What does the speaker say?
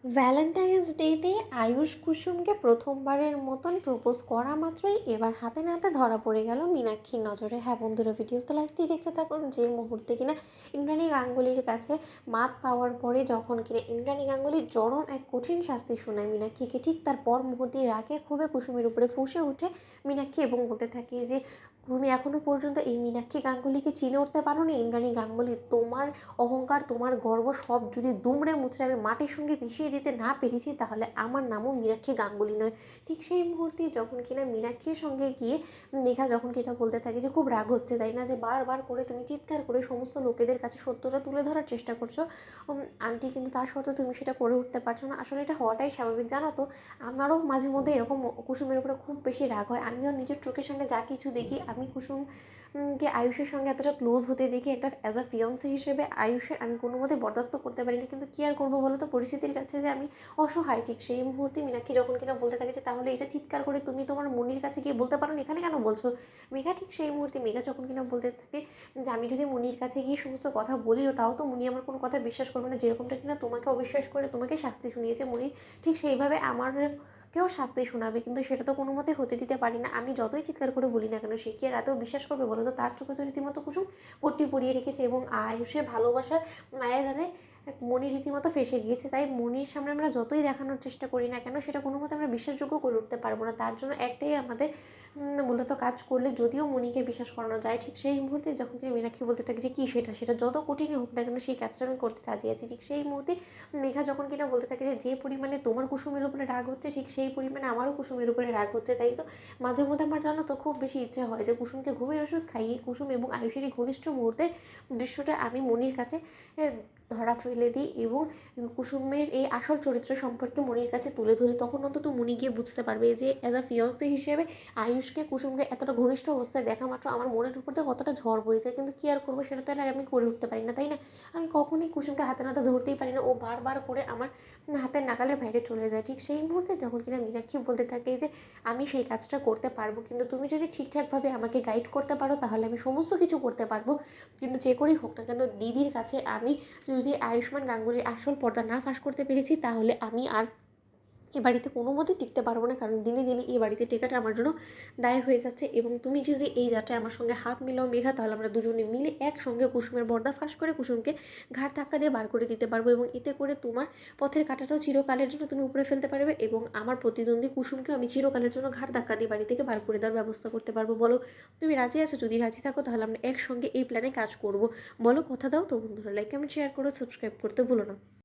Valentine's ডেতে আয়ুষ কুসুমকে প্রথমবারের মতন প্রপোজ করা মাত্রই এবার হাতে নাতে ধরা পড়ে গেল মীনাক্ষীর নজরে। হ্যাঁ বন্ধুরা, ভিডিওতে লাইক দিয়ে দেখতে থাকুন। যে মুহূর্তে কিনা ইন্দ্রাণী গাঙ্গুলির কাছে মাত পাওয়ার পরে যখন কিনা ইন্দ্রাণী গাঙ্গুলি চরম এক কঠিন শাস্তি শোনায় মীনাক্ষীকে, ঠিক তার পর মুহূর্তেই রাগে ক্ষোভে কুসুমের উপরে ফুঁসে ওঠে মীনাক্ষী এবং বলতে থাকে যে তুমি এখনো পর্যন্ত এই মীনাক্ষী গাঙ্গুলিকে চিনে উঠতে পারো নি। ইন্দ্রাণী গাঙ্গুলি, তোমার অহংকার তোমার গর্ব সব যদি দুমড়ে মুচড়ে আমি মাটির সঙ্গে মিশিয়ে দিতে না পেরেছি তাহলে আমার নামও মীনাক্ষী গাঙ্গুলি নয়। ঠিক সেই মুহূর্তে যখন কিনা মীনাক্ষীর সঙ্গে গিয়ে মেঘা যখন কিনা বলতে থাকে যে খুব রাগ হচ্ছে তাই না, যে বারবার করে তুমি চিৎকার করে সমস্ত লোকেদের কাছে সত্যটা তুলে ধরার চেষ্টা করছো আন্টি, কিন্তু তার সত্ত্বেও তুমি সেটা করে উঠতে পারছো না। আসলে এটা হওয়াটাই স্বাভাবিক, জানো তো। আমারও মাঝে মধ্যে এরকম কুসুমের উপরে খুব বেশি রাগ হয়। আমিও নিজের চোখের সামনে যা কিছু দেখি, আমি কুসুম কে আয়ুষের সঙ্গে এতটা ক্লোজ হতে দেখি একটা অ্যাজ আ ফিয়ন্সে হিসেবে আয়ুষের আমি কোনো মতে বরদাস্ত করতে পারি না, কিন্তু কী আর করবো বলো তো, পরিস্থিতির কাছে যে আমি অসহায়। ঠিক সেই মুহূর্তে মীনাক্ষী যখন কিনা বলতে থাকে যে তাহলে এটা চিৎকার করে তুমি তোমার মনির কাছে গিয়ে বলতে পারো না, এখানে কেন বলছো। মেঘা ঠিক সেই মুহূর্তে মেঘা যখন কিনা বলতে থাকে যে আমি যদি মনির কাছে গিয়ে সমস্ত কথা বলিও তাও তো মনি আমার কোনো কথা বিশ্বাস করবে না, যেরকমটা কিনা তোমাকে অবিশ্বাস করে তোমাকে শাস্তি শুনিয়েছে মনি, ঠিক সেইভাবে আমার কেউ শাস্তি শোনাবে, কিন্তু সেটা তো কোনো মতে হতে দিতে পারি না। আমি যতই চিৎকার করে বলি না কেন, সে কি আর এত বিশ্বাস করবে বলো তো। তার চোখে তো রীতিমতো কুসুম পট্টি পরিয়ে রেখেছে এবং আয়ুষের ভালোবাসার মায়া জানে মনি রীতিমতো ফেঁসে গিয়েছে। তাই মনির সামনে আমরা যতই দেখানোর চেষ্টা করি না কেন সেটা কোনো মতে আমরা বিশ্বাসযোগ্য করে উঠতে পারবো না। তার জন্য একটাই আমাদের মূলত কাজ করলে যদিও মনিকে বিশ্বাস করানো যায়, ঠিক সেই মুহূর্তে যখন কিনা মীনাক্ষী বলতে থাকে যে কী সেটা সেটা যত কঠিনই হোক না কেন সেই কাজটা আমি করতে রাজি আছি, ঠিক সেই মুহূর্তে মেঘা যখন কিনা বলতে থাকে যে যে পরিমাণে তোমার কুসুমের উপরে রাগ হচ্ছে ঠিক সেই পরিমাণে আমারও কুসুমের উপরে রাগ হচ্ছে। তাই তো মাঝে মধ্যে আমার জানো তো খুব বেশি ইচ্ছে হয় যে কুসুমকে ঘুমের ওষুধ খাইয়ে কুসুম এবং আয়ুষের এই ঘনিষ্ঠ মুহূর্তের দৃশ্যটা আমি মনির কাছে ধরা ফেলে দিই এবং কুসুমের এই আসল চরিত্র সম্পর্কে মনির কাছে তুলে ধরি। তখন অন্তত মনি গিয়ে বুঝতে পারবে যে অ্যাজ আ ফিয়ন্সে হিসেবে আয়ুষকে কুসুমকে এতটা ঘনিষ্ঠ অবস্থায় দেখা মাত্র আমার মনের উপর থেকে কতটা ঝড় বয়ে যায়, কিন্তু কী আর করবো, সেটা তো আর আমি করে উঠতে পারি না তাই না। আমি কখনোই কুসুমকে হাতে নাতে ধরতেই পারি না, ও বারবার করে আমার হাতের নাগালের বাইরে চলে যায়। ঠিক সেই মুহূর্তে যখন কিনা মীনাক্ষী বলতে থাকে যে আমি সেই কাজটা করতে পারবো, কিন্তু তুমি যদি ঠিকঠাকভাবে আমাকে গাইড করতে পারো তাহলে আমি সমস্ত কিছু করতে পারবো, কিন্তু যে করেই হোক না কেন দিদির কাছে আমি যদি আয়ুষ্মান গাঙ্গুলির আসল পর্দা না ফাঁস করতে পেরেছি তাহলে আমি আর এ বাড়িতে কোনো মতেই টিকতে পারবো না, কারণ দিনে দিনে এই বাড়িতে টেকাটা আমার জন্য দায় হয়ে যাচ্ছে। এবং তুমি যদি এই যাত্রায় আমার সঙ্গে হাত মিলাও মেঘা, তাহলে আমরা দুজনে মিলে একসঙ্গে কুসুমের পর্দা ফাঁস করে কুসুমকে ঘাড় ধাক্কা দিয়ে বার করে দিতে পারবো, এবং এতে করে তোমার পথের কাঁটাটাও চিরকালের জন্য তুমি উপরে ফেলতে পারবে এবং আমার প্রতিদ্বন্দ্বী কুসুমকেও আমি চিরকালের জন্য ঘাড় ধাক্কা দিয়ে বাড়ি থেকে বার করে দেওয়ার ব্যবস্থা করতে পারবো। বলো তুমি রাজি আছো? যদি রাজি থাকো তাহলে আমরা একসঙ্গে এই প্ল্যানে কাজ করবো। বলো কথা দাও তো বন্ধুরা। লাইক কমেন্ট শেয়ার করো, সাবস্ক্রাইব করতে ভুলো না।